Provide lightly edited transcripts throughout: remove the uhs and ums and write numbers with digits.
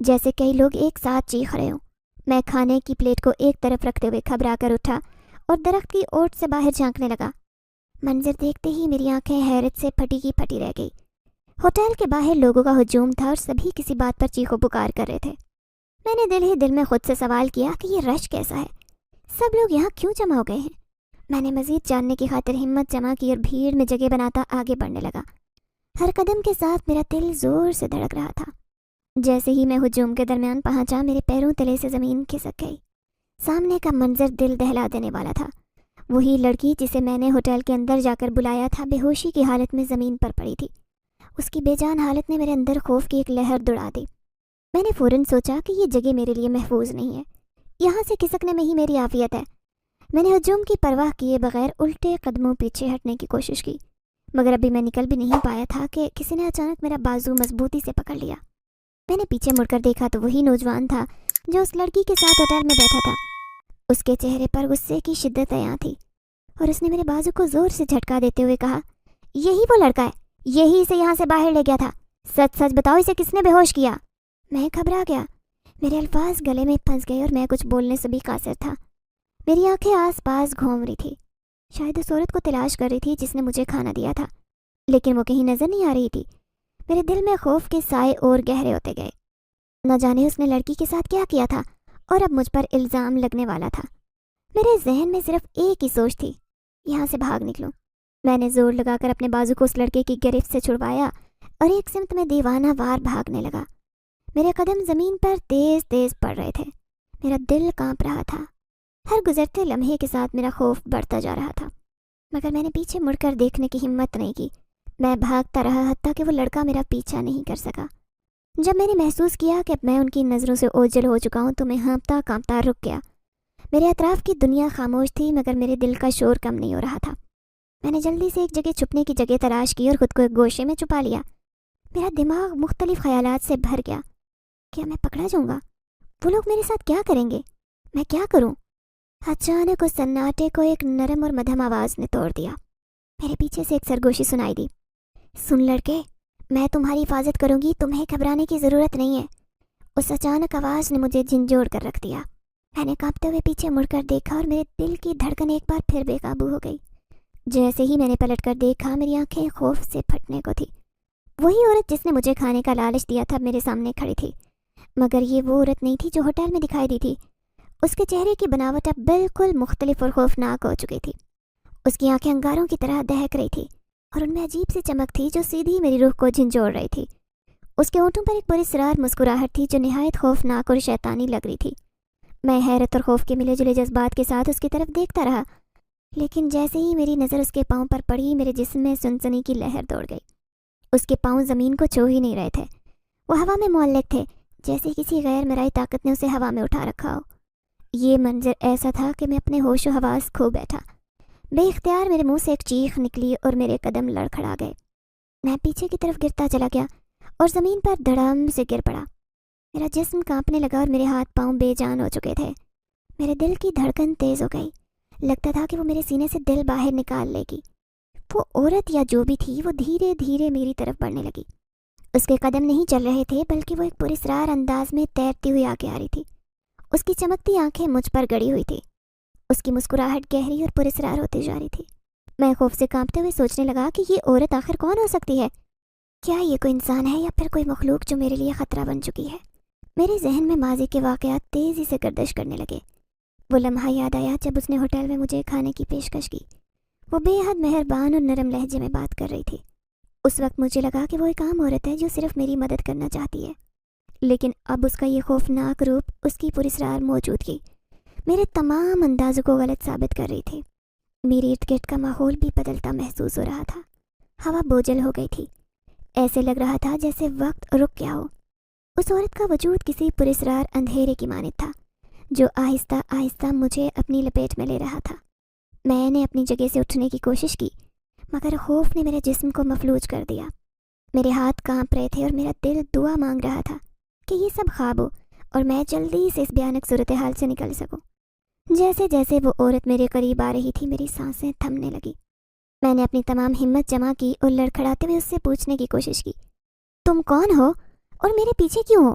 جیسے کئی لوگ ایک ساتھ چیخ رہے ہوں۔ میں کھانے کی پلیٹ کو ایک طرف رکھتے ہوئے گھبرا کر اٹھا اور درخت کی اوٹ سے باہر جھانکنے لگا۔ منظر دیکھتے ہی میری آنکھیں حیرت سے پھٹی کی پھٹی رہ گئی۔ ہوٹل کے باہر لوگوں کا ہجوم تھا اور سبھی کسی بات پر چیخو پکار کر رہے تھے۔ میں نے دل ہی دل میں خود سے سوال کیا کہ یہ رش کیسا ہے؟ سب لوگ یہاں کیوں جمع ہو گئے ہیں؟ میں نے مزید جاننے کی خاطر ہمت جمع کی اور بھیڑ میں جگہ بناتا آگے بڑھنے لگا۔ ہر قدم کے ساتھ میرا دل زور سے دھڑک رہا تھا۔ جیسے ہی میں ہجوم کے درمیان پہنچا، میرے پیروں تلے سے زمین کھسک گئی۔ سامنے کا منظر دل دہلا دینے والا تھا۔ وہی لڑکی جسے میں نے ہوٹل کے اندر جا کر بلایا تھا بے ہوشی کی حالت میں زمین پر پڑی تھی۔ اس کی بے جان حالت نے میرے اندر خوف کی ایک لہر دوڑا دی۔ میں نے فوراً سوچا کہ یہ جگہ میرے لیے محفوظ نہیں ہے، یہاں سے کھسکنے میں ہی میری عافیت ہے۔ میں نے ہجوم کی پرواہ کیے بغیر الٹے قدموں پیچھے ہٹنے کی کوشش کی، مگر ابھی میں نکل بھی نہیں پایا تھا کہ کسی نے اچانک میرا بازو مضبوطی سے پکڑ لیا۔ میں نے پیچھے مڑ کر دیکھا تو وہی نوجوان تھا جو اس لڑکی کے ساتھ ہوٹل میں بیٹھا تھا۔ اس کے چہرے پر غصے کی شدت عیاں تھی اور اس نے میرے بازو کو زور سے جھٹکا دیتے ہوئے کہا، یہی وہ لڑکا ہے، یہی اسے یہاں سے باہر لے گیا تھا، سچ سچ بتاؤ اسے کس نے بے ہوش کیا؟ میں گھبرا گیا، میرے الفاظ گلے میں پھنس گئے اور میں کچھ بولنے سے بھی قاصر تھا۔ میری آنکھیں آس پاس گھوم رہی تھی، شاید اس عورت کو تلاش کر رہی تھی جس نے مجھے کھانا دیا تھا، لیکن وہ کہیں نظر نہیں آ رہی تھی۔ میرے دل میں خوف کے سائے اور گہرے ہوتے گئے۔ نہ جانے اس نے لڑکی کے ساتھ کیا کیا تھا اور اب مجھ پر الزام لگنے والا تھا۔ میرے ذہن میں صرف ایک ہی سوچ تھی، یہاں سے بھاگ نکلوں۔ میں نے زور لگا کر اپنے بازو کو اس لڑکے کی گرفت سے چھڑوایا اور ایک سمت میں دیوانہ وار بھاگنے لگا۔ میرے قدم زمین پر تیز تیز پڑ رہے تھے، میرا دل کانپ رہا تھا۔ ہر گزرتے لمحے کے ساتھ میرا خوف بڑھتا جا رہا تھا، مگر میں نے پیچھے مڑ کر دیکھنے کی ہمت نہیں کی۔ میں بھاگتا رہا حتیٰ کہ وہ لڑکا میرا پیچھا نہیں کر سکا۔ جب میں نے محسوس کیا کہ اب میں ان کی نظروں سے اوجھل ہو چکا ہوں تو میں ہانپتا کانپتا رک گیا۔ میرے اطراف کی دنیا خاموش تھی مگر میرے دل کا شور کم نہیں ہو رہا تھا۔ میں نے جلدی سے ایک جگہ چھپنے کی جگہ تلاش کی اور خود کو ایک گوشے میں چھپا لیا۔ میرا دماغ مختلف خیالات سے بھر گیا۔ کیا میں پکڑا جاؤں گا؟ وہ لوگ میرے ساتھ کیا کریں گے؟ میں کیا کروں؟ اچانک اس سناٹے کو ایک نرم اور مدھم آواز نے توڑ دیا۔ میرے پیچھے سے ایک سرگوشی سنائی دی، سن لڑکے، میں تمہاری حفاظت کروں گی، تمہیں گھبرانے کی ضرورت نہیں ہے۔ اس اچانک آواز نے مجھے جھنجھوڑ کر رکھ دیا۔ میں نے کانپتے ہوئے پیچھے مڑ کر دیکھا اور میرے دل کی دھڑکن ایک بار پھر بے قابو ہو گئی۔ جیسے ہی میں نے پلٹ کر دیکھا، میری آنکھیں خوف سے پھٹنے کو تھی۔ وہی عورت جس نے مجھے کھانے کا لالچ دیا تھا میرے سامنے کھڑی تھی، مگر یہ وہ عورت نہیں تھی جو ہوٹل میں دکھائی دی تھی۔ اس کے چہرے کی بناوٹ اب بالکل مختلف اور خوفناک ہو چکی تھی۔ اس کی آنکھیں انگاروں کی طرح دہک رہی تھی اور ان میں عجیب سی چمک تھی جو سیدھی میری روح کو جھنجھوڑ رہی تھی۔ اس کے ہونٹوں پر ایک پراسرار مسکراہٹ تھی جو نہایت خوفناک اور شیطانی لگ رہی تھی۔ میں حیرت اور خوف کے ملے جلے جذبات کے ساتھ اس کی طرف دیکھتا رہا، لیکن جیسے ہی میری نظر اس کے پاؤں پر پڑی، میرے جسم میں سنسنی کی لہر دوڑ گئی۔ اس کے پاؤں زمین کو چھو ہی نہیں رہے تھے، وہ ہوا میں معلق تھے، جیسے کسی غیر مرئی طاقت نے اسے ہوا میں اٹھا رکھا ہو۔ یہ منظر ایسا تھا کہ میں اپنے ہوش و حواس کھو بیٹھا۔ بے اختیار میرے منہ سے ایک چیخ نکلی اور میرے قدم لڑکھڑا گئے۔ میں پیچھے کی طرف گرتا چلا گیا اور زمین پر دھڑام سے گر پڑا۔ میرا جسم کانپنے لگا اور میرے ہاتھ پاؤں بے جان ہو چکے تھے۔ میرے دل کی دھڑکن تیز ہو گئی، لگتا تھا کہ وہ میرے سینے سے دل باہر نکال لے گی۔ وہ عورت یا جو بھی تھی وہ دھیرے دھیرے میری طرف بڑھنے لگی۔ اس کے قدم نہیں چل رہے تھے بلکہ وہ ایک پراسرار انداز میں تیرتی ہوئی آگے آ رہی تھی۔ اس کی چمکتی آنکھیں مجھ پر گڑی ہوئی تھی، اس کی مسکراہٹ گہری اور پراسرار ہوتی جا رہی تھی۔ میں خوف سے کانپتے ہوئے سوچنے لگا کہ یہ عورت آخر کون ہو سکتی ہے؟ کیا یہ کوئی انسان ہے یا پھر کوئی مخلوق جو میرے لیے خطرہ بن چکی ہے؟ میرے ذہن میں ماضی کے واقعات تیزی سے گردش کرنے لگے۔ وہ لمحہ یاد آیا جب اس نے ہوٹل میں مجھے کھانے کی پیشکش کی۔ وہ بے حد مہربان اور نرم لہجے میں بات کر رہی تھی۔ اس وقت مجھے لگا کہ وہ ایک عام عورت ہے جو صرف میری مدد کرنا چاہتی ہے، لیکن اب اس کا یہ خوفناک روپ، اس کی پراسرار موجودگی میرے تمام اندازوں کو غلط ثابت کر رہی تھی۔ میری ارد گرد کا ماحول بھی بدلتا محسوس ہو رہا تھا۔ ہوا بوجھل ہو گئی تھی، ایسے لگ رہا تھا جیسے وقت رک گیا ہو۔ اس عورت کا وجود کسی پراسرار اندھیرے کی مانند تھا جو آہستہ آہستہ مجھے اپنی لپیٹ میں لے رہا تھا۔ میں نے اپنی جگہ سے اٹھنے کی کوشش کی مگر خوف نے میرے جسم کو مفلوج کر دیا۔ میرے ہاتھ کانپ رہے تھے اور میرا دل دعا مانگ رہا تھا کہ یہ سب خواب ہو اور میں جلدی سے اس بھیانک صورتحال سے نکل سکوں۔ جیسے جیسے وہ عورت میرے قریب آ رہی تھی میری سانسیں تھمنے لگی۔ میں نے اپنی تمام ہمت جمع کی اور لڑکھڑاتے ہوئے اس سے پوچھنے کی کوشش کی، تم کون ہو اور میرے پیچھے کیوں ہو؟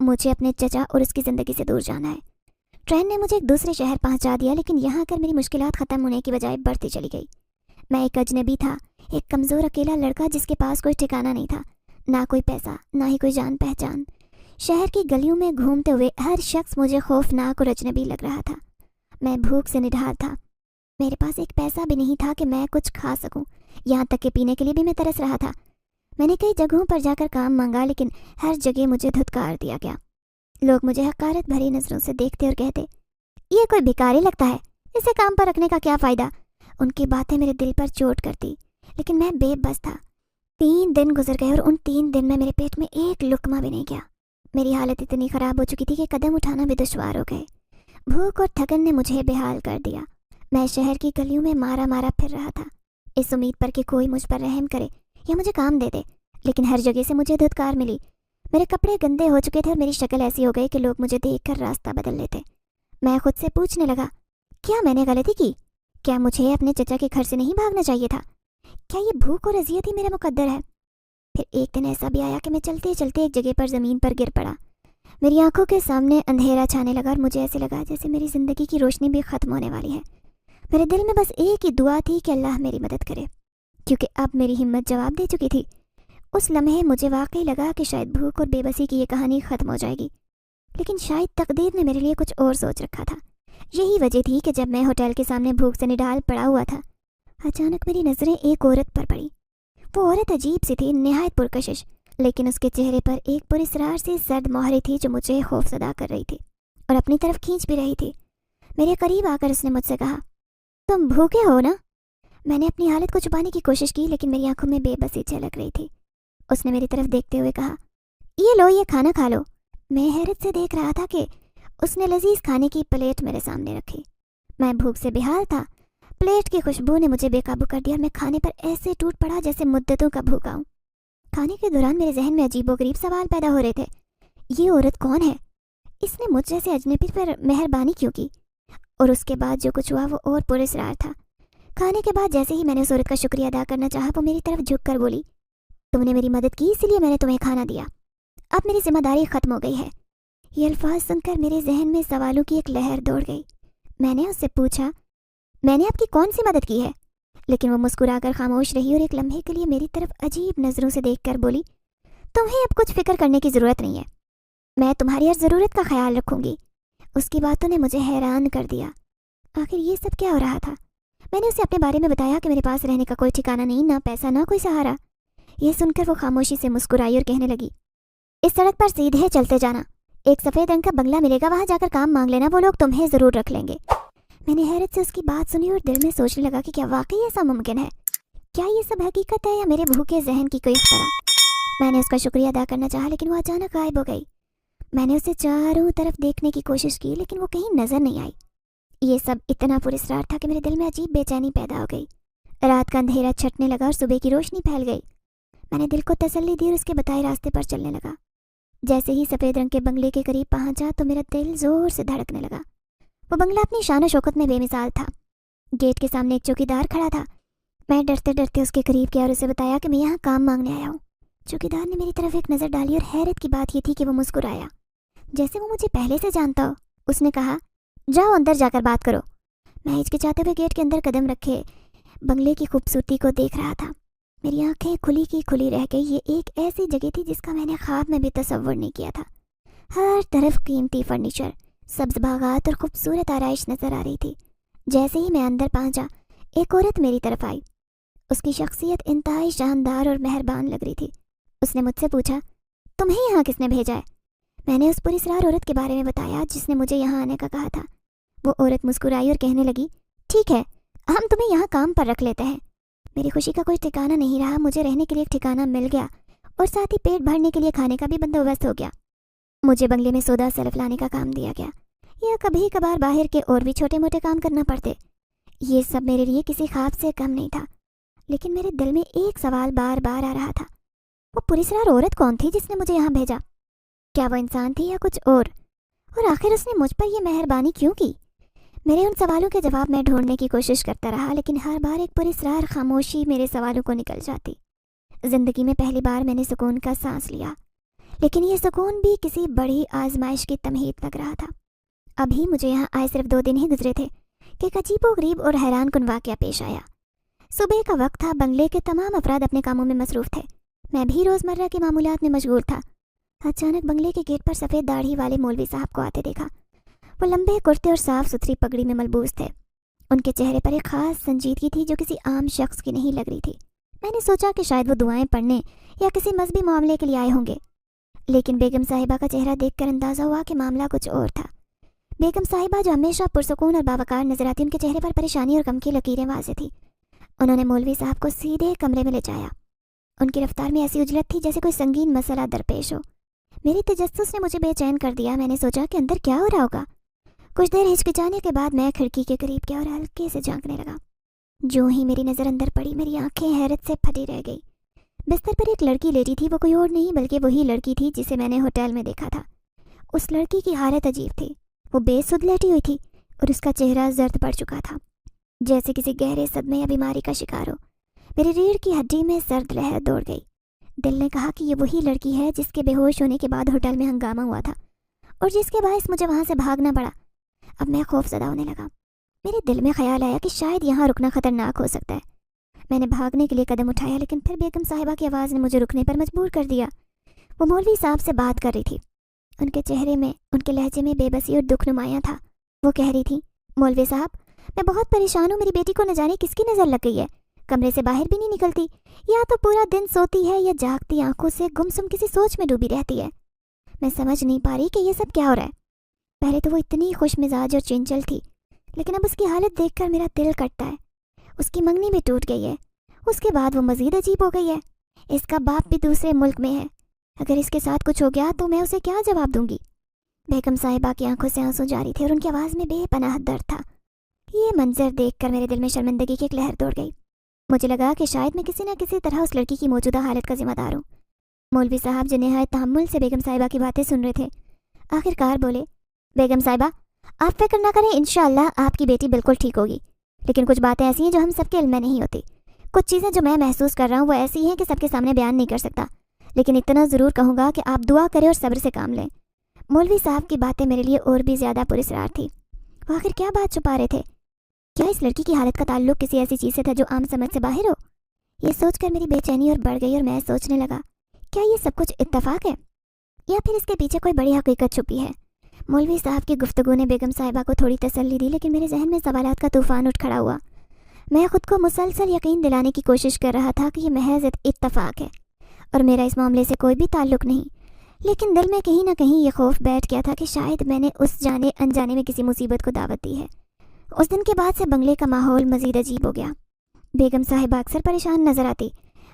مجھے اپنے چچا اور اس کی زندگی سے دور جانا ہے۔ ٹرین نے مجھے ایک دوسرے شہر پہنچا دیا، لیکن یہاں کر میری مشکلات ختم ہونے کی بجائے بڑھتی چلی گئی۔ میں ایک اجنبی تھا، ایک کمزور اکیلا لڑکا جس کے پاس کوئی ٹھکانہ نہیں تھا، نہ کوئی پیسہ، نہ ہی کوئی جان پہچان۔ شہر کی گلیوں میں گھومتے ہوئے ہر شخص مجھے خوفناک اور اجنبی لگ رہا تھا۔ میں بھوک سے نڈھال تھا، میرے پاس ایک پیسہ بھی نہیں تھا کہ میں کچھ کھا سکوں، یہاں تک کہ پینے کے لیے بھی میں ترس رہا تھا۔ میں نے کئی جگہوں پر جا کر کام مانگا، لیکن ہر جگہ مجھے دھتکار دیا گیا۔ لوگ مجھے حقارت بھری نظروں سے دیکھتے اور کہتے، یہ کوئی بھکاری لگتا ہے، اسے کام پر رکھنے کا کیا فائدہ؟ ان کی باتیں میرے دل پر چوٹ کرتی، لیکن میں بے بس تھا۔ 3 دن گزر گئے اور ان 3 دن میں میرے پیٹ میں ایک لقمہ بھی نہیں گیا۔ میری حالت اتنی خراب ہو چکی تھی کہ قدم اٹھانا بھی دشوار ہو گئے۔ بھوک اور تھکن نے مجھے بے حال کر دیا۔ میں شہر کی گلیوں میں مارا مارا پھر رہا تھا، اس امید پر کہ کوئی مجھ پر رحم کرے یا مجھے کام دے دے، لیکن ہر جگہ سے مجھے دھتکار ملی۔ میرے کپڑے گندے ہو چکے تھے اور میری شکل ایسی ہو گئی کہ لوگ مجھے دیکھ کر راستہ بدل لیتے۔ میں خود سے پوچھنے لگا، کیا میں نے غلطی کی؟ کیا مجھے اپنے چچا کے گھر سے نہیں بھاگنا چاہیے تھا؟ کیا یہ بھوک اور اذیت ہی میرا مقدر ہے؟ پھر ایک دن ایسا بھی آیا کہ میں چلتے چلتے ایک جگہ پر زمین پر گر پڑا۔ میری آنکھوں کے سامنے اندھیرا چھانے لگا اور مجھے ایسے لگا جیسے میری زندگی کی روشنی بھی ختم ہونے والی ہے۔ میرے دل میں بس ایک ہی دعا تھی کہ اللہ میری مدد کرے، کیونکہ اب میری ہمت جواب دے چکی تھی۔ اس لمحے مجھے واقعی لگا کہ شاید بھوک اور بے بسی کی یہ کہانی ختم ہو جائے گی، لیکن شاید تقدیر نے میرے لیے کچھ اور سوچ رکھا تھا۔ یہی وجہ تھی کہ جب میں ہوٹل کے سامنے بھوک سے نڈال پڑا ہوا تھا، اچانک میری نظریں ایک عورت پر پڑی۔ وہ عورت عجیب سی تھی، نہایت پرکشش، لیکن اس کے چہرے پر ایک پراسرار سی زرد مہرے تھی جو مجھے خوفزدہ کر رہی تھی اور اپنی طرف کھینچ بھی رہی تھی۔ میرے قریب آ کر اس نے مجھ سے کہا، تم بھوکے ہو نا؟ میں نے اپنی حالت کو چھپانے کی کوشش کی، لیکن میری آنکھوں میں بے بسی جھلک رہی تھی۔ اس نے میری طرف دیکھتے ہوئے کہا، یہ لو، یہ کھانا کھا لو۔ میں حیرت سے دیکھ رہا تھا کہ اس نے لذیذ کھانے کی پلیٹ میرے سامنے رکھی۔ میں بھوک سے بے حال تھا، پلیٹ کی خوشبو نے مجھے بے قابو کر دیا اور میں کھانے پر ایسے ٹوٹ پڑا جیسے مدتوں کا بھوکا ہوں۔ کھانے کے دوران میرے ذہن میں عجیب و غریب سوال پیدا ہو رہے تھے۔ یہ عورت کون ہے؟ اس نے مجھ جیسے اجنبی پر مہربانی کیوں کی؟ اور اس کے بعد جو کچھ ہوا وہ اور پراسرار تھا۔ کھانے کے بعد جیسے ہی میں نے اس عورت کا شکریہ ادا کرنا چاہا، وہ میری طرف جھک کر بولی، تم نے میری مدد کی، اسی لیے میں نے تمہیں کھانا دیا، اب میری ذمہ داری ختم ہو گئی ہے۔ یہ الفاظ سن کر میرے ذہن میں سوالوں کی ایک لہر دوڑ گئی۔ میں نے اس سے پوچھا، میں نے آپ کی کون سی مدد کی ہے؟ لیکن وہ مسکرا کر خاموش رہی اور ایک لمحے کے لیے میری طرف عجیب نظروں سے دیکھ کر بولی، تمہیں اب کچھ فکر کرنے کی ضرورت نہیں ہے، میں تمہاری ہر ضرورت کا خیال رکھوں گی۔ اس کی باتوں نے مجھے حیران کر دیا۔ آخر یہ سب کیا ہو رہا تھا؟ میں نے اسے اپنے بارے میں بتایا کہ میرے پاس رہنے کا کوئی ٹھکانہ نہیں، نہ پیسہ، نہ کوئی سہارا۔ یہ سن کر وہ خاموشی سے مسکرائی اور کہنے لگی، اس سڑک پر سیدھے چلتے جانا، ایک سفید رنگ کا بنگلہ ملے گا، وہاں جا کر کام مانگ لینا، وہ لوگ تمہیں ضرور رکھ لیں گے۔ میں نے حیرت سے اس کی بات سنی اور دل میں سوچنے لگا کہ کیا واقعی ایسا ممکن ہے؟ کیا یہ سب حقیقت ہے یا میرے بھوکے ذہن کی کوئی اختراع؟ میں نے اس کا شکریہ ادا کرنا چاہا، لیکن وہ اچانک غائب ہو گئی۔ میں نے اسے چاروں طرف دیکھنے کی کوشش کی، لیکن وہ کہیں نظر نہیں آئی۔ یہ سب اتنا پراسرار تھا کہ میرے دل میں عجیب بے چینی پیدا ہو گئی۔ رات کا اندھیرا چھٹنے لگا اور صبح کی روشنی پھیل گئی۔ میں نے دل کو تسلی دی اور اس کے بتائے راستے پر چلنے لگا۔ جیسے ہی سفید رنگ کے بنگلے کے قریب پہنچا تو میرا دل زور سے دھڑکنے لگا۔ وہ بنگلہ اپنی شان و شوکت میں بے مثال تھا۔ گیٹ کے سامنے ایک چوکیدار کھڑا تھا۔ میں ڈرتے ڈرتے اس کے قریب گیا اور اسے بتایا کہ میں یہاں کام مانگنے آیا ہوں۔ چوکیدار نے میری طرف ایک نظر ڈالی اور حیرت کی بات یہ تھی کہ وہ مسکرایا جیسے وہ مجھے پہلے سے جانتا ہو۔ اس نے کہا، جاؤ اندر جا کر بات کرو۔ میں ہچکچاتے ہوئے گیٹ کے اندر قدم رکھے بنگلے کی خوبصورتی کو دیکھ رہا تھا۔ میری آنکھیں کھلی کی کھلی رہ گئی۔ یہ ایک ایسی جگہ تھی جس کا میں نے خواب میں بھی تصور نہیں کیا تھا۔ ہر طرف قیمتی فرنیچر، سبز باغات اور خوبصورت آرائش نظر آ رہی تھی۔ جیسے ہی میں اندر پہنچا، ایک عورت میری طرف آئی۔ اس کی شخصیت انتہائی شاندار اور مہربان لگ رہی تھی۔ اس نے مجھ سے پوچھا، تمہیں یہاں کس نے بھیجا ہے؟ میں نے اس پراسرار عورت کے بارے میں بتایا جس نے مجھے یہاں آنے کا کہا تھا۔ وہ عورت مسکرائی اور کہنے لگی، ٹھیک ہے، ہم تمہیں یہاں کام پر رکھ لیتے ہیں۔ میری خوشی کا کوئی ٹھکانہ نہیں رہا۔ مجھے رہنے کے لیے ایک ٹھکانہ مل گیا اور ساتھ ہی پیٹ بھرنے کے لیے کھانے کا بھی بندوبست ہو گیا۔ مجھے بنگلے میں سودا سلف لانے کا کام دیا گیا، یا کبھی کبھار باہر کے اور بھی چھوٹے موٹے کام کرنا پڑتے۔ یہ سب میرے لیے کسی خواب سے کم نہیں تھا، لیکن میرے دل میں ایک سوال بار بار آ رہا تھا، وہ پراسرار عورت کون تھی جس نے مجھے یہاں بھیجا؟ کیا وہ انسان تھی یا کچھ اور آخر اس نے مجھ پر یہ مہربانی کیوں کی؟ میرے ان سوالوں کے جواب میں ڈھونڈنے کی کوشش کرتا رہا، لیکن ہر بار ایک پراسرار خاموشی میرے سوالوں کو نکل جاتی۔ زندگی میں پہلی بار میں نے سکون کا سانس لیا، لیکن یہ سکون بھی کسی بڑی آزمائش کی تمہید لگ رہا تھا۔ ابھی مجھے یہاں آئے صرف 2 دن ہی گزرے تھے کہ ایک عجیب و غریب اور حیران کن واقعہ پیش آیا۔ صبح کا وقت تھا، بنگلے کے تمام افراد اپنے کاموں میں مصروف تھے، میں بھی روزمرہ کے معمولات میں مشغول تھا۔ اچانک بنگلے کے گیٹ پر سفید داڑھی والے مولوی صاحب کو آتے دیکھا۔ وہ لمبے کرتے اور صاف ستھری پگڑی میں ملبوس تھے۔ ان کے چہرے پر ایک خاص سنجیدگی تھی جو کسی عام شخص کی نہیں لگ رہی تھی۔ میں نے سوچا کہ شاید وہ دعائیں پڑھنے یا کسی مذہبی معاملے کے لیے آئے ہوں گے، لیکن بیگم صاحبہ کا چہرہ دیکھ کر اندازہ ہوا کہ معاملہ کچھ اور تھا۔ بیگم صاحبہ جو ہمیشہ پرسکون اور باوقار نظر آتی، ان کے چہرے پر پریشانی اور غم کی لکیریں واضح تھی۔ انہوں نے مولوی صاحب کو سیدھے کمرے میں لے جایا۔ ان کی رفتار میں ایسی اجلت تھی جیسے کوئی سنگین مسئلہ درپیش ہو۔ میری تجسس نے مجھے بے چین کر دیا۔ میں نے سوچا کہ اندر کیا ہو رہا ہوگا۔ کچھ دیر ہچکچانے کے بعد میں کھڑکی کے قریب گیا اور ہلکے سے جھانکنے لگا۔ جو ہی میری نظر اندر پڑی، میری آنکھیں حیرت سے پھٹی رہ گئی۔ بستر پر ایک لڑکی لیٹی تھی، وہ کوئی اور نہیں بلکہ وہی لڑکی تھی جسے میں نے ہوٹل میں دیکھا تھا۔ اس لڑکی کی حالت عجیب تھی، وہ بے سدھ لیٹی ہوئی تھی اور اس کا چہرہ زرد پڑ چکا تھا، جیسے کسی گہرے صدمے یا بیماری کا شکار ہو۔ میری ریڑھ کی ہڈی میں سرد لہر دوڑ گئی۔ دل نے کہا کہ یہ وہی لڑکی ہے جس کے بے ہوش ہونے کے بعد ہوٹل میں ہنگامہ ہوا تھا اور جس کے باعث مجھے وہاں سے بھاگنا پڑا۔ اب میں خوف زدہ ہونے لگا۔ میرے دل میں خیال آیا کہ شاید یہاں رکنا خطرناک ہو سکتا ہے۔ میں نے بھاگنے کے لیے قدم اٹھایا، لیکن پھر بیگم صاحبہ کی آواز نے مجھے رکنے پر مجبور کر دیا۔ وہ مولوی صاحب سے بات کر رہی تھی۔ ان کے چہرے میں، ان کے لہجے میں بے بسی اور دکھ نمایاں تھا۔ وہ کہہ رہی تھی، مولوی صاحب، میں بہت پریشان ہوں، میری بیٹی کو نہ جانے کس کی نظر لگ گئی ہے، کمرے سے باہر بھی نہیں نکلتی، یا تو پورا دن سوتی ہے یا جاگتی آنکھوں سے گمسم کسی سوچ میں ڈوبی رہتی ہے۔ میں سمجھ نہیں پا رہی کہ یہ سب کیا ہو رہا ہے۔ پہلے تو وہ اتنی خوش مزاج اور چنچل تھی، لیکن اب اس کی حالت دیکھ کر میرا دل کٹتا ہے۔ اس کی منگنی بھی ٹوٹ گئی ہے، اس کے بعد وہ مزید عجیب ہو گئی ہے۔ اس کا باپ بھی دوسرے ملک میں ہے، اگر اس کے ساتھ کچھ ہو گیا تو میں اسے کیا جواب دوں گی؟ بیگم صاحبہ کی آنکھوں سے آنسو جاری تھے اور ان کی آواز میں بے پناہ درد تھا۔ یہ منظر دیکھ کر میرے دل میں شرمندگی کی ایک لہر دوڑ گئی۔ مجھے لگا کہ شاید میں کسی نہ کسی طرح اس لڑکی کی موجودہ حالت کا ذمہ دار ہوں۔ مولوی صاحب جو نہایت تحمل سے بیگم صاحبہ کی باتیں سن رہے تھے، آخر کار بولے، بیگم صاحبہ، آپ فکر نہ کریں، انشاءاللہ آپ کی بیٹی بالکل ٹھیک ہوگی، لیکن کچھ باتیں ایسی ہیں جو ہم سب کے علم میں نہیں ہوتی۔ کچھ چیزیں جو میں محسوس کر رہا ہوں وہ ایسی ہیں کہ سب کے سامنے بیان نہیں کر سکتا، لیکن اتنا ضرور کہوں گا کہ آپ دعا کریں اور صبر سے کام لیں۔ مولوی صاحب کی باتیں میرے لیے اور بھی زیادہ پراسرار تھی۔ وہ آخر کیا بات چھپا رہے تھے؟ کیا اس لڑکی کی حالت کا تعلق کسی ایسی چیز سے تھا جو عام سمجھ سے باہر ہو؟ یہ سوچ کر میری بے چینی اور بڑھ گئی اور میں سوچنے لگا، کیا یہ سب کچھ اتفاق ہے یا پھر اس کے پیچھے کوئی بڑی حقیقت چھپی ہے؟ مولوی صاحب کی گفتگو نے بیگم صاحبہ کو تھوڑی تسلی دی، لیکن میرے ذہن میں سوالات کا طوفان اٹھ کھڑا ہوا۔ میں خود کو مسلسل یقین دلانے کی کوشش کر رہا تھا کہ یہ محض اتفاق ہے اور میرا اس معاملے سے کوئی بھی تعلق نہیں، لیکن دل میں کہیں نہ کہیں یہ خوف بیٹھ گیا تھا کہ شاید میں نے اس جانے انجانے میں کسی مصیبت کو دعوت دی ہے۔ اس دن کے بعد سے بنگلے کا ماحول مزید عجیب ہو گیا۔ بیگم صاحبہ اکثر پریشان نظر آتی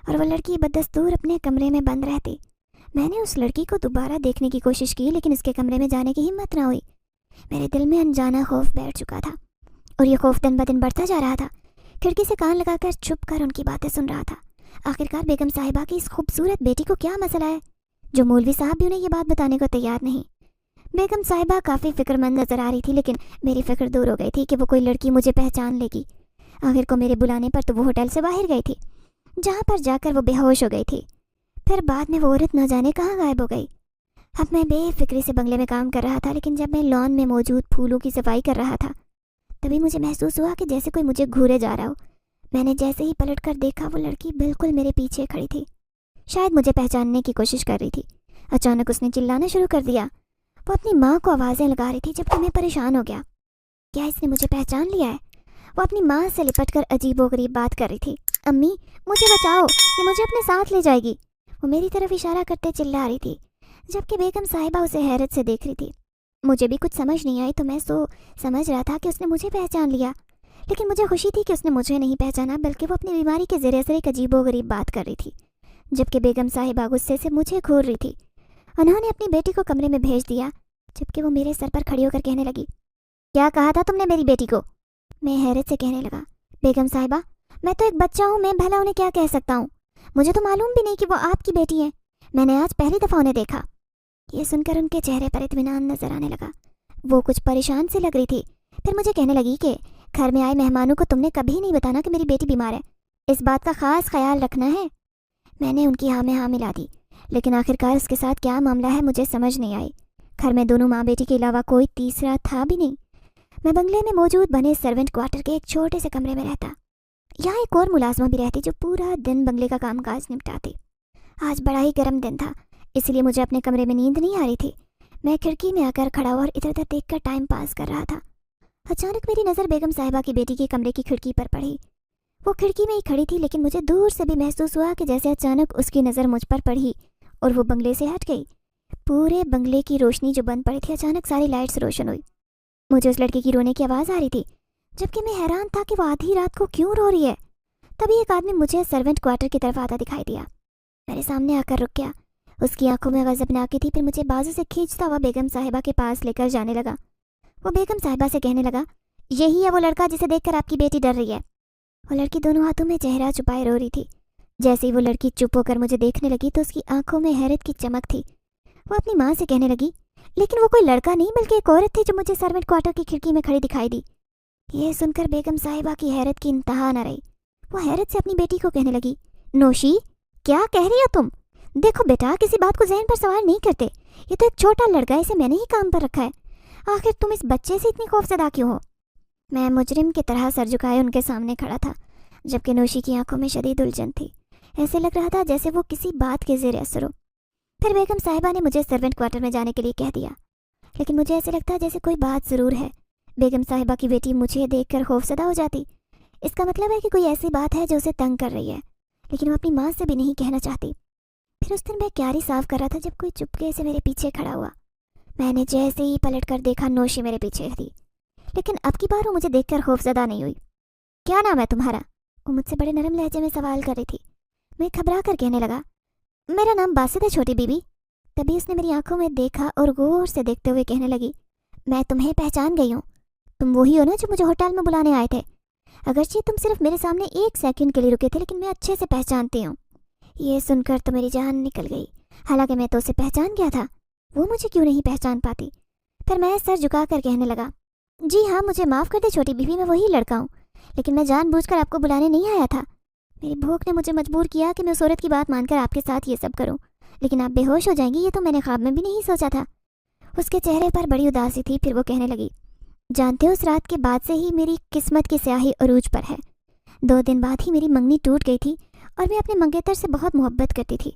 اور وہ لڑکی بدستور اپنے کمرے میں بند رہتی۔ میں نے اس لڑکی کو دوبارہ دیکھنے کی کوشش کی، لیکن اس کے کمرے میں جانے کی ہمت نہ ہوئی۔ میرے دل میں انجانا خوف بیٹھ چکا تھا اور یہ خوف دن بدن بڑھتا جا رہا تھا۔ کھڑکی سے کان لگا کر چھپ کر ان کی باتیں سن رہا تھا۔ آخرکار بیگم صاحبہ کی اس خوبصورت بیٹی کو کیا مسئلہ ہے جو مولوی صاحب بھی انہیں یہ بات بتانے کو تیار نہیں؟ بیگم صاحبہ کافی فکر مند نظر آ رہی تھی، لیکن میری فکر دور ہو گئی تھی کہ وہ کوئی لڑکی مجھے پہچان لے گی۔ آخر کو میرے بلانے پر تو وہ ہوٹل سے باہر گئی تھی، جہاں پر جا کر وہ بے ہوش ہو گئی تھی۔ پھر بعد میں وہ عورت نہ جانے کہاں غائب ہو گئی۔ اب میں بے فکری سے بنگلے میں کام کر رہا تھا، لیکن جب میں لان میں موجود پھولوں کی صفائی کر رہا تھا تبھی مجھے محسوس ہوا کہ جیسے کوئی مجھے گھورے جا رہا ہو۔ میں نے جیسے ہی پلٹ کر دیکھا، وہ لڑکی بالکل میرے پیچھے کھڑی تھی، شاید مجھے پہچاننے کی کوشش کر رہی تھی۔ اچانک اس نے چلانا شروع کر دیا۔ وہ اپنی ماں کو آوازیں لگا رہی تھی، جبکہ میں پریشان ہو گیا، کیا اس نے مجھے پہچان لیا ہے؟ وہ اپنی ماں سے لپٹ کر عجیب و غریب بات کر رہی تھی، امی مجھے بچاؤ، یہ مجھے اپنے ساتھ لے جائے گی۔ وہ میری طرف اشارہ کرتے چلا رہی تھی، جبکہ بیگم صاحبہ اسے حیرت سے دیکھ رہی تھی۔ مجھے بھی کچھ سمجھ نہیں آئی تو میں سمجھ رہا تھا کہ اس نے مجھے پہچان لیا، لیکن مجھے خوشی تھی کہ اس نے مجھے نہیں پہچانا، بلکہ وہ اپنی بیماری کے زیر اثر ایک عجیب و غریب بات کر رہی تھی، جبکہ بیگم صاحبہ غصے سے مجھے گھور رہی تھی۔ انہوں نے اپنی بیٹی کو کمرے میں بھیج دیا، جبکہ وہ میرے سر پر کھڑی ہو کر کہنے لگی، کیا کہا تھا تم نے میری بیٹی کو؟ میں حیرت سے کہنے لگا، بیگم صاحبہ میں تو ایک بچہ ہوں، میں بھلا انہیں کیا کہہ سکتا ہوں؟ مجھے تو معلوم بھی نہیں کہ وہ آپ کی بیٹی ہیں، میں نے آج پہلی دفعہ انہیں دیکھا۔ یہ سن کر ان کے چہرے پر اطمینان نظر آنے لگا، وہ کچھ پریشان سے لگ رہی تھی۔ پھر مجھے کہنے لگی کہ گھر میں آئے مہمانوں کو تم نے کبھی نہیں بتانا کہ میری بیٹی بیمار ہے، اس بات کا خاص خیال رکھنا ہے۔ میں نے ان کی ہاں میں ہاں ملا دی، لیکن آخرکار اس کے ساتھ کیا معاملہ ہے مجھے سمجھ نہیں آئی۔ گھر میں دونوں ماں بیٹی کے علاوہ کوئی تیسرا تھا بھی نہیں۔ میں بنگلے میں موجود بنے سرونٹ کوارٹر کے ایک چھوٹے سے کمرے میں رہتا۔ یہاں ایک اور ملازمہ بھی رہتی جو پورا دن بنگلے کا کام کاج نپٹاتی۔ آج بڑا ہی گرم دن تھا، اس لیے مجھے اپنے کمرے میں نیند نہیں آ رہی تھی۔ میں کھڑکی میں آ کر کھڑا ہوا اور ادھر ادھر دیکھ کر ٹائم پاس کر رہا تھا۔ اچانک میری نظر بیگم صاحبہ کی بیٹی کے کمرے کی کھڑکی پر پڑی۔ وہ کھڑکی میں ہی کھڑی تھی، لیکن مجھے دور سے بھی محسوس ہوا کہ جیسے اچانک اس کی نظر مجھ پر پڑی اور وہ بنگلے سے ہٹ گئی۔ پورے بنگلے کی روشنی جو بند پڑی تھی، اچانک ساری لائٹس روشن ہوئی۔ مجھے اس لڑکی کی رونے کی آواز آ رہی تھی، جبکہ میں حیران تھا کہ وہ آدھی رات کو کیوں رو رہی ہے۔ تبھی ایک آدمی مجھے سرونٹ کوارٹر کی طرف آتا دکھائی دیا۔ میرے سامنے آ کر رک گیا۔ اس کی آنکھوں میں غضب ناکی تھی، پھر مجھے بازو سے کھینچتا ہوا بیگم صاحبہ کے پاس لے کر جانے لگا۔ وہ بیگم صاحبہ سے کہنے لگا، یہی ہے وہ لڑکا جسے دیکھ کر آپ کی بیٹی ڈر رہی ہے۔ وہ لڑکی دونوں ہاتھوں میں چہرہ چھپائے رو رہی تھی۔ جیسے ہی وہ لڑکی چپ ہو کر مجھے دیکھنے لگی تو اس کی آنکھوں میں حیرت کی چمک تھی۔ وہ اپنی ماں سے کہنے لگی، لیکن وہ کوئی لڑکا نہیں بلکہ ایک عورت تھی جو مجھے سرونٹ کوارٹر کی کھڑکی میں کھڑی دکھائی دی۔ یہ سن کر بیگم صاحبہ کی حیرت کی انتہا نہ رہی۔ وہ حیرت سے اپنی بیٹی کو کہنے لگی، نوشی کیا کہہ رہی ہو تم؟ دیکھو بیٹا، کسی بات کو ذہن پر سوار نہیں کرتے، یہ تو ایک چھوٹا لڑکا ہے، اسے میں نے ہی کام پر رکھا ہے، آخر تم اس بچے سے اتنی خوفزدہ کیوں ہو؟ میں مجرم کی طرح سر جھکائے ان کے سامنے کھڑا تھا، جبکہ نوشی کی آنکھوں میں شدید الجھن تھی۔ ایسے لگ رہا تھا جیسے وہ کسی بات کے زیر اثر ہو۔ پھر بیگم صاحبہ نے مجھے سرونٹ کوارٹر میں جانے کے لیے کہہ دیا، لیکن مجھے ایسے لگتا جیسے کوئی بات ضرور ہے۔ بیگم صاحبہ کی بیٹی مجھے دیکھ کر خوفزدہ ہو جاتی، اس کا مطلب ہے کہ کوئی ایسی بات ہے جو اسے تنگ کر رہی ہے، لیکن وہ اپنی ماں سے بھی نہیں کہنا چاہتی۔ پھر اس دن میں کیاری صاف کر رہا تھا جب کوئی چپکے سے میرے پیچھے کھڑا ہوا۔ میں نے جیسے ہی پلٹ کر دیکھا، نوشی میرے پیچھے تھی، لیکن اب کی بار وہ مجھے دیکھ کر خوفزدہ نہیں ہوئی۔ کیا نام ہے تمہارا؟ وہ مجھ سے بڑے نرم لہجے میں سوال کر رہی تھی۔ میں گھبرا کر کہنے لگا، میرا نام باسط ہے چھوٹی بیوی۔ تبھی اس نے میری آنکھوں میں دیکھا اور غور سے دیکھتے ہوئے کہنے لگی، میں تمہیں پہچان گئی ہوں، تم وہی ہو نا جو مجھے ہوٹل میں بلانے آئے تھے؟ اگرچہ تم صرف میرے سامنے 1 سیکنڈ کے لیے رکے تھے، لیکن میں اچھے سے پہچانتی ہوں۔ یہ سن کر تو میری جان نکل گئی، حالانکہ میں تو اسے پہچان گیا تھا، وہ مجھے کیوں نہیں پہچان پاتی؟ پھر میں سر جھکا کر کہنے لگا، جی ہاں، مجھے معاف کر دے چھوٹی بیوی، میں وہی لڑکا ہوں، لیکن میں جان بوجھ کر آپ کو بلانے نہیں آیا تھا۔ میری بھوک نے مجھے مجبور کیا کہ میں اس عورت کی بات مان کر آپ کے ساتھ یہ سب کروں، لیکن آپ بے ہوش ہو جائیں گی یہ تو میں نے خواب میں بھی نہیں سوچا تھا۔ اس کے چہرے پر بڑی اداسی تھی، پھر وہ کہنے لگی، جانتے ہو اس رات کے بعد سے ہی میری قسمت کی سیاہی عروج پر ہے۔ 2 دن بعد ہی میری منگنی ٹوٹ گئی تھی اور میں اپنے منگیتر سے بہت محبت کرتی تھی،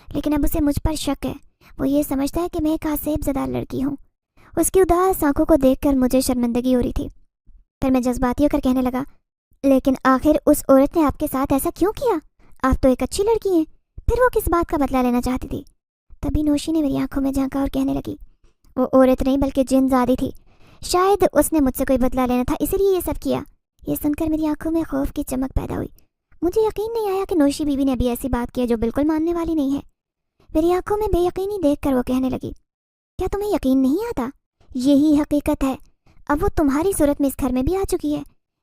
لیکن اب اسے مجھ پر شک ہے، وہ یہ سمجھتا ہے کہ میں ایک آسیب زدہ لڑکی ہوں۔ اس کی اداس آنکھوں کو دیکھ کر مجھے شرمندگی ہو رہی تھی۔ پھر میں جذباتی ہو کر کہنے لگا، لیکن آخر اس عورت نے آپ کے ساتھ ایسا کیوں کیا؟ آپ تو ایک اچھی لڑکی ہیں، پھر وہ کس بات کا بدلہ لینا چاہتی تھی؟ تبھی نوشی نے میری آنکھوں میں جھانکا اور کہنے لگی، وہ عورت نہیں بلکہ جن زادی تھی، شاید اس نے مجھ سے کوئی بدلہ لینا تھا، اسی لیے یہ سب کیا۔ یہ سن کر میری آنکھوں میں خوف کی چمک پیدا ہوئی۔ مجھے یقین نہیں آیا کہ نوشی بیوی نے ابھی ایسی بات کی ہے جو بالکل ماننے والی نہیں ہے۔ میری آنکھوں میں بے یقینی دیکھ کر وہ کہنے لگی، کیا تمہیں یقین نہیں آتا؟ یہی حقیقت ہے، اب وہ تمہاری صورت میں اس گھر میں بھی آ چکی ہے،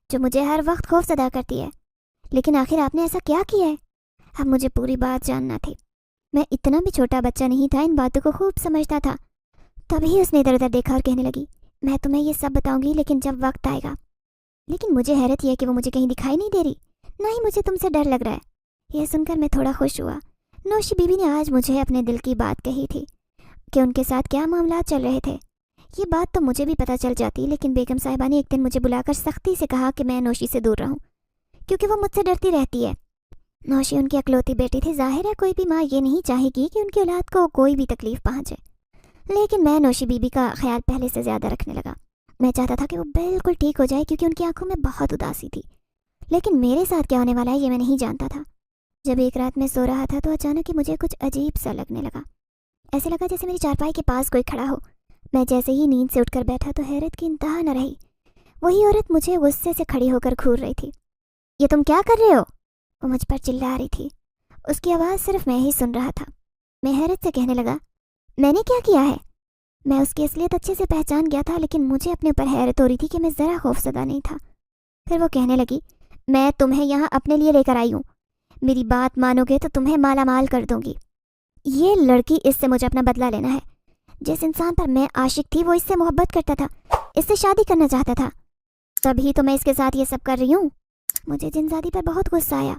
جو مجھے ہر وقت خوف زدہ کرتی ہے، لیکن آخر آپ نے ایسا کیا کیا ہے؟ اب مجھے پوری بات جاننا تھی۔ میں اتنا بھی چھوٹا بچہ نہیں تھا، ان باتوں کو خوب سمجھتا تھا۔ تبھی اس نے ادھر ادھر دیکھا اور کہنے لگی، میں تمہیں یہ سب بتاؤں گی لیکن جب وقت آئے گا۔ لیکن مجھے حیرت یہ ہے کہ وہ مجھے کہیں دکھائی نہیں دے رہی، نہ ہی مجھے تم سے ڈر لگ رہا ہے۔ یہ سن کر میں تھوڑا خوش ہوا۔ نوشی بیوی نے آج مجھے اپنے دل کی بات کہی تھی کہ ان کے ساتھ کیا معاملات چل رہے تھے۔ یہ بات تو مجھے بھی پتہ چل جاتی، لیکن بیگم صاحبہ نے ایک دن مجھے بلا کر سختی سے کہا کہ میں نوشی سے دور رہوں، کیونکہ وہ مجھ سے ڈرتی رہتی ہے۔ نوشی ان کی اکلوتی بیٹی تھی، ظاہر ہے کوئی بھی ماں یہ نہیں چاہے گی کہ ان کی اولاد کو کوئی بھی تکلیف پہنچے، لیکن میں نوشی بیوی کا خیال پہلے سے زیادہ رکھنے لگا۔ میں چاہتا تھا کہ وہ بالکل ٹھیک ہو جائے، کیونکہ ان کی آنکھوں میں بہت اداسی تھی، لیکن میرے ساتھ کیا ہونے والا ہے یہ میں نہیں جانتا تھا۔ جب ایک رات میں سو رہا تھا تو اچانک ہی مجھے کچھ عجیب سا لگنے لگا، ایسے لگا جیسے میری چارپائی کے پاس کوئی کھڑا ہو۔ میں جیسے ہی نیند سے اٹھ کر بیٹھا تو حیرت کی انتہا نہ رہی۔ وہی عورت مجھے غصے سے کھڑی ہو کر گھور رہی تھی۔ یہ تم کیا کر رہے ہو؟ وہ مجھ پر چلا رہی تھی، اس کی آواز صرف میں ہی سن رہا تھا۔ میں حیرت سے کہنے لگا، میں نے کیا کیا ہے؟ میں اس کی اصلیت اچھے سے پہچان گیا تھا، لیکن مجھے اپنے اوپر حیرت ہو رہی تھی کہ میں ذرا خوفزدہ نہیں تھا۔ پھر وہ کہنے لگی، میں تمہیں یہاں اپنے لیے لے کر آئی ہوں، میری بات مانو گے تو تمہیں مالا مال کر دوں گی۔ یہ لڑکی، اس سے مجھے اپنا بدلہ لینا ہے۔ جس انسان پر میں عاشق تھی وہ اس سے محبت کرتا تھا، اس سے شادی کرنا چاہتا تھا، تبھی تو میں اس کے ساتھ یہ سب کر رہی ہوں۔ مجھے جنزادی پر بہت غصہ آیا۔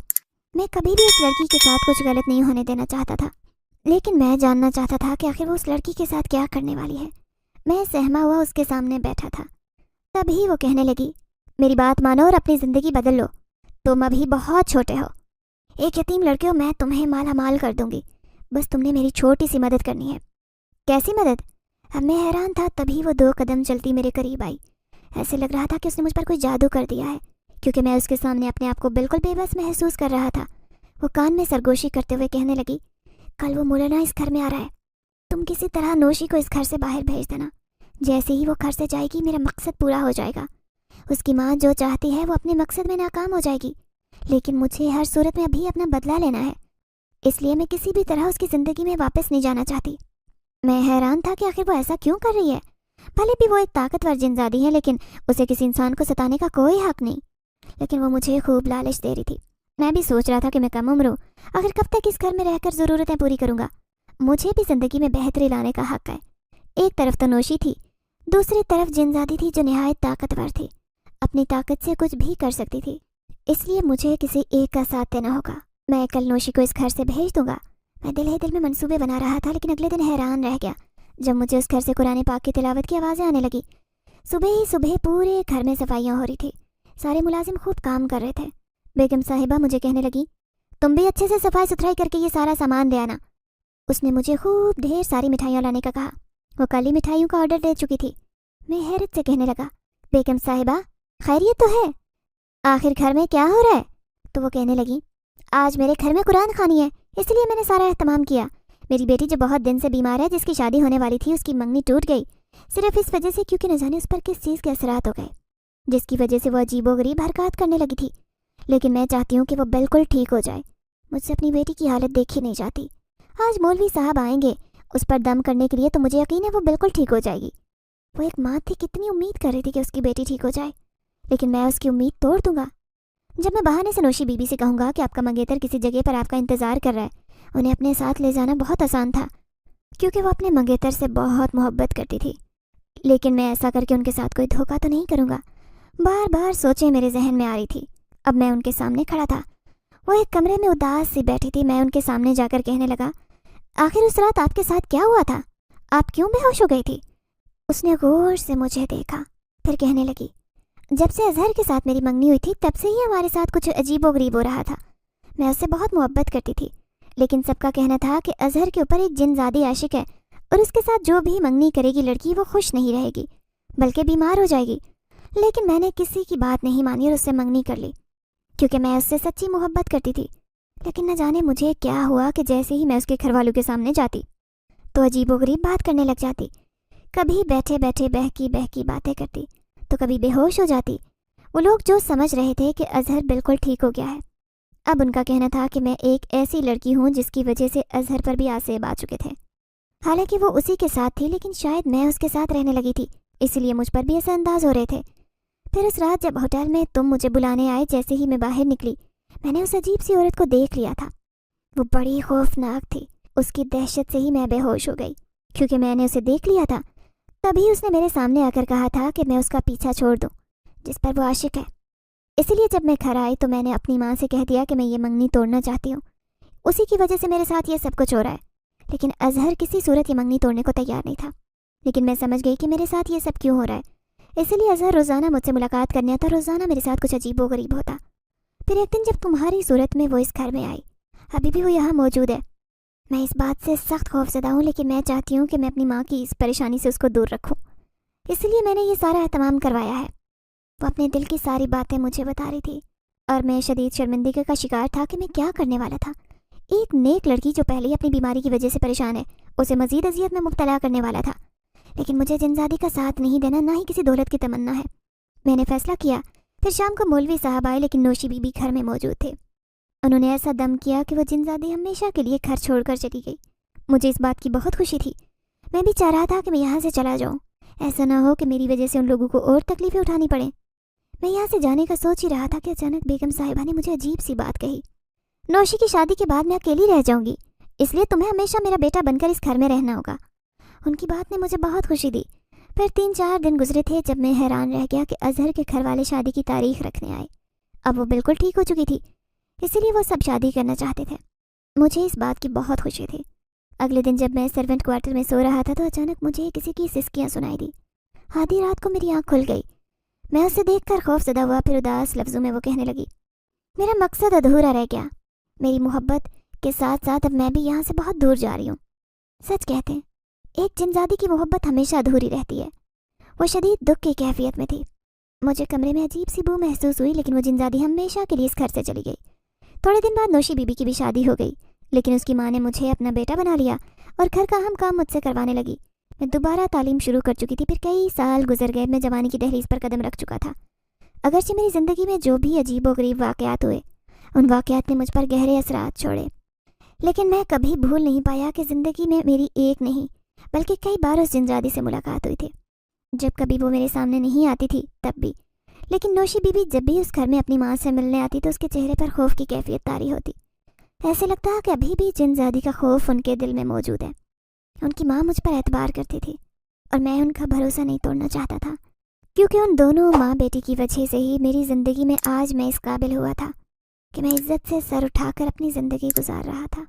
میں کبھی بھی اس لڑکی کے ساتھ کچھ غلط نہیں ہونے دینا چاہتا تھا، لیکن میں جاننا چاہتا تھا کہ آخر وہ اس لڑکی کے ساتھ کیا کرنے والی ہے۔ میں سہما ہوا اس کے سامنے بیٹھا تھا۔ تبھی وہ کہنے لگی، میری بات مانو اور اپنی زندگی بدل لو، تم ابھی بہت چھوٹے ہو، ایک یتیم لڑکے ہو، میں تمہیں مالا مال کر دوں گی، بس تم نے میری چھوٹی سی مدد کرنی ہے۔ کیسی مدد؟ اب میں حیران تھا۔ تبھی وہ 2 قدم چلتی میرے قریب آئی۔ ایسے لگ رہا تھا کہ اس نے مجھ پر کوئی جادو کر دیا ہے، کیونکہ میں اس کے سامنے اپنے آپ کو بالکل بے بس محسوس کر رہا تھا۔ وہ کان میں سرگوشی کرتے ہوئے کہنے لگی، کل وہ مولانا اس گھر میں آ رہا ہے، تم کسی طرح نوشی کو اس گھر سے باہر بھیج دینا۔ جیسے ہی وہ گھر سے جائے گی میرا مقصد پورا ہو جائے گا۔ اس کی ماں جو چاہتی ہے وہ اپنے مقصد میں ناکام ہو جائے گی، لیکن مجھے ہر صورت میں ابھی اپنا بدلہ لینا ہے، اس لیے میں کسی بھی طرح اس کی زندگی میں واپس نہیں جانا چاہتی۔ میں حیران تھا کہ آخر وہ ایسا کیوں کر رہی ہے؟ بھلے بھی وہ ایک طاقتور جنزادی ہے، لیکن اسے کسی انسان کو ستانے کا کوئی حق نہیں۔ لیکن وہ مجھے خوب لالچ دے رہی تھی۔ میں بھی سوچ رہا تھا کہ میں کم عمر ہوں، آخر کب تک اس گھر میں رہ کر ضرورتیں پوری کروں گا؟ مجھے بھی زندگی میں بہتری لانے کا حق ہے۔ ایک طرف تو نوشی تھی، دوسری طرف جنزادی تھی جو نہایت طاقتور تھی، اپنی طاقت سے کچھ بھی کر سکتی تھی، اس لیے مجھے کسی ایک کا ساتھ دینا ہوگا۔ میں کل نوشی کو اس گھر سے بھیج دوں گا۔ میں دل ہی دل میں منصوبے بنا رہا تھا، لیکن اگلے دن حیران رہ گیا جب مجھے اس گھر سے قرآن پاک کی تلاوت کی آوازیں آنے لگی۔ صبح ہی صبح پورے گھر میں صفائیاں ہو رہی تھی، سارے ملازم خوب کام کر رہے تھے۔ بیگم صاحبہ مجھے کہنے لگی، تم بھی اچھے سے صفائی ستھرائی کر کے یہ سارا سامان دے آنا۔ اس نے مجھے خوب ڈھیر ساری مٹھائیاں لانے کا کہا۔ وہ کل ہی مٹھائیوں کا آرڈر دے چکی تھی۔ میں حیرت سے کہنے لگا، بیگم صاحبہ خیریت تو ہے؟ آخر گھر میں کیا ہو رہا ہے؟ تو وہ کہنے لگی، آج میرے گھر میں قرآن خوانی ہے، اس لیے میں نے سارا اہتمام کیا۔ میری بیٹی جو بہت دن سے بیمار ہے، جس کی شادی ہونے والی تھی، اس کی منگنی ٹوٹ گئی، صرف اس وجہ سے کیونکہ نہ جانے اس پر کس چیز کے اثرات ہو گئے، جس کی وجہ سے وہ عجیب و غریب حرکات کرنے لگی تھی۔ لیکن میں چاہتی ہوں کہ وہ بالکل ٹھیک ہو جائے۔ مجھ سے اپنی بیٹی کی حالت دیکھی نہیں جاتی۔ آج مولوی صاحب آئیں گے اس پر دم کرنے کے لیے، تو مجھے یقین ہے وہ بالکل ٹھیک ہو جائے گی۔ وہ ایک ماں تھی، کتنی امید کر رہی تھی کہ اس کی بیٹی ٹھیک ہو جائے، لیکن میں اس کی امید توڑ دوں گا۔ جب میں بہانے سے نوشی بی بی سے کہوں گا کہ آپ کا منگیتر کسی جگہ پر آپ کا انتظار کر رہا ہے، انہیں اپنے ساتھ لے جانا بہت آسان تھا، کیونکہ وہ اپنے منگیتر سے بہت محبت کرتی تھی۔ لیکن میں ایسا کر کے ان کے ساتھ کوئی دھوکہ تو نہیں کروں گا۔ بار بار سوچیں میرے ذہن میں آ رہی تھی۔ اب میں ان کے سامنے کھڑا تھا۔ وہ ایک کمرے میں اداس سی بیٹھی تھی۔ میں ان کے سامنے جا کر کہنے لگا، آخر اس رات آپ کے ساتھ کیا ہوا تھا؟ آپ کیوں بے ہوش ہو گئی تھی؟ اس نے غور سے مجھے دیکھا، پھر کہنے لگی، جب سے اظہر کے ساتھ میری منگنی ہوئی تھی، تب سے ہی ہمارے ساتھ کچھ عجیب و غریب ہو رہا تھا۔ میں اس سے بہت محبت کرتی تھی، لیکن سب کا کہنا تھا کہ اظہر کے اوپر ایک جن زادی عاشق ہے، اور اس کے ساتھ جو بھی منگنی کرے گی لڑکی، وہ خوش نہیں رہے گی بلکہ بیمار ہو جائے گی۔ لیکن میں نے کسی کی بات نہیں مانی اور اس سے منگنی کر لی، کیونکہ میں اس سے سچی محبت کرتی تھی۔ لیکن نہ جانے مجھے کیا ہوا کہ جیسے ہی میں اس کے گھر والوں کے سامنے جاتی تو عجیب و غریب بات کرنے لگ جاتی۔ کبھی بیٹھے بیٹھے بہکی باتیں کرتی، تو کبھی بے ہوش ہو جاتی۔ وہ لوگ جو سمجھ رہے تھے کہ اظہر بالکل ٹھیک ہو گیا ہے، اب ان کا کہنا تھا کہ میں ایک ایسی لڑکی ہوں جس کی وجہ سے اظہر پر بھی آسیب آ چکے تھے۔ حالانکہ وہ اسی کے ساتھ تھی، لیکن شاید میں اس کے ساتھ رہنے لگی تھی، اس لیے مجھ پر بھی ایسا انداز ہو رہے تھے۔ پھر اس رات جب ہوٹل میں تم مجھے بلانے آئے، جیسے ہی میں باہر نکلی، میں نے اس عجیب سی عورت کو دیکھ لیا تھا۔ وہ بڑی خوفناک تھی۔ اس کی دہشت سے ہی میں بے ہوش ہو گئی، کیونکہ میں نے اسے دیکھ لیا تھا۔ تبھی اس نے میرے سامنے آ کر کہا تھا کہ میں اس کا پیچھا چھوڑ دوں جس پر وہ عاشق ہے۔ اسی لیے جب میں گھر آئی تو میں نے اپنی ماں سے کہہ دیا کہ میں یہ منگنی توڑنا چاہتی ہوں، اسی کی وجہ سے میرے ساتھ یہ سب کچھ ہو رہا ہے۔ لیکن اظہر کسی صورت یہ منگنی توڑنے کو تیار نہیں تھا۔ لیکن میں سمجھ گئی کہ میرے ساتھ یہ سب کیوں ہو رہا ہے، اسی لیے اظہر روزانہ مجھ سے ملاقات کرنے آتا، روزانہ میرے ساتھ کچھ عجیب و غریب ہوتا۔ پھر ایک دن جب تمہاری صورت میں وہ اس گھر میں آئی، ابھی بھی وہ یہاں موجود ہے۔ میں اس بات سے سخت خوفزدہ ہوں، لیکن میں چاہتی ہوں کہ میں اپنی ماں کی اس پریشانی سے اس کو دور رکھوں، اس لیے میں نے یہ سارا اہتمام کروایا ہے۔ وہ اپنے دل کی ساری باتیں مجھے بتا رہی تھی، اور میں شدید شرمندگی کا شکار تھا کہ میں کیا کرنے والا تھا۔ ایک نیک لڑکی جو پہلے ہی اپنی بیماری کی وجہ سے پریشان ہے، اسے مزید اذیت میں مبتلا کرنے والا تھا۔ لیکن مجھے جنزادی کا ساتھ نہیں دینا، نہ ہی کسی دولت کی تمنا ہے۔ میں نے فیصلہ کیا۔ پھر شام کو مولوی صاحب آئے، لیکن نوشی بی بی گھر میں موجود تھے۔ انہوں نے ایسا دم کیا کہ وہ جنزادی ہمیشہ کے لیے گھر چھوڑ کر چلی گئی۔ مجھے اس بات کی بہت خوشی تھی۔ میں بھی چاہ رہا تھا کہ میں یہاں سے چلا جاؤں، ایسا نہ ہو کہ میری وجہ سے ان لوگوں کو اور تکلیفیں اٹھانی پڑیں۔ میں یہاں سے جانے کا سوچ ہی رہا تھا کہ اچانک بیگم صاحبہ نے مجھے عجیب سی بات کہی، نوشی کی شادی کے بعد میں اکیلی رہ جاؤں گی، اس لیے تمہیں ہمیشہ میرا بیٹا بن کر اس گھر میں رہنا ہوگا۔ ان کی بات نے مجھے بہت خوشی دی۔ پھر 3-4 دن گزرے تھے جب میں حیران رہ گیا کہ اظہر کے گھر والے شادی کی تاریخ رکھنے آئے۔ اب وہ بالکل ٹھیک ہو چکی تھی، اسی لیے وہ سب شادی کرنا چاہتے تھے۔ مجھے اس بات کی بہت خوشی تھی۔ اگلے دن جب میں سرونٹ کوارٹر میں سو رہا تھا تو اچانک مجھے کسی کی سسکیاں سنائی دی۔ آدھی رات کو میری آنکھ کھل گئی۔ میں اسے دیکھ کر خوف زدہ ہوا، پھر اداس لفظوں میں وہ کہنے لگی، میرا مقصد ادھورا رہ گیا، میری محبت کے ساتھ ساتھ اب میں بھی یہاں سے بہت دور جا رہی ہوں۔ سچ کہتے ہیں ایک جنزادی کی محبت ہمیشہ ادھوری رہتی ہے۔ وہ شدید دکھ کی کیفیت میں تھی۔ مجھے کمرے میں عجیب سی بو محسوس ہوئی، لیکن وہ جنزادی ہمیشہ کے لیے اس گھر سے چلی گئی۔ تھوڑے دن بعد نوشی بی بی کی بھی شادی ہو گئی، لیکن اس کی ماں نے مجھے اپنا بیٹا بنا لیا اور گھر کا اہم کام مجھ سے کروانے لگی۔ میں دوبارہ تعلیم شروع کر چکی تھی، پھر کئی سال گزر گئے، میں جوانی کی دہلیز پر قدم رکھ چکا تھا۔ اگرچہ میری زندگی میں جو بھی عجیب و غریب واقعات ہوئے، ان واقعات نے مجھ پر گہرے اثرات چھوڑے، لیکن میں کبھی بھول نہیں پایا کہ زندگی میں میری ایک نہیں بلکہ کئی بار اس جنزادی سے ملاقات ہوئی تھی۔ جب کبھی وہ میرے سامنے نہیں آتی تھی تب بھی، لیکن نوشی بی بی جب بھی اس گھر میں اپنی ماں سے ملنے آتی تو اس کے چہرے پر خوف کی کیفیت طاری ہوتی۔ ایسے لگتا کہ ابھی بھی جنزادی کا خوف ان کے دل میں موجود ہے۔ ان کی ماں مجھ پر اعتبار کرتی تھی اور میں ان کا بھروسہ نہیں توڑنا چاہتا تھا، کیونکہ ان دونوں ماں بیٹی کی وجہ سے ہی میری زندگی میں آج میں اس قابل ہوا تھا کہ میں عزت سے سر اٹھا کر اپنی زندگی گزار رہا تھا۔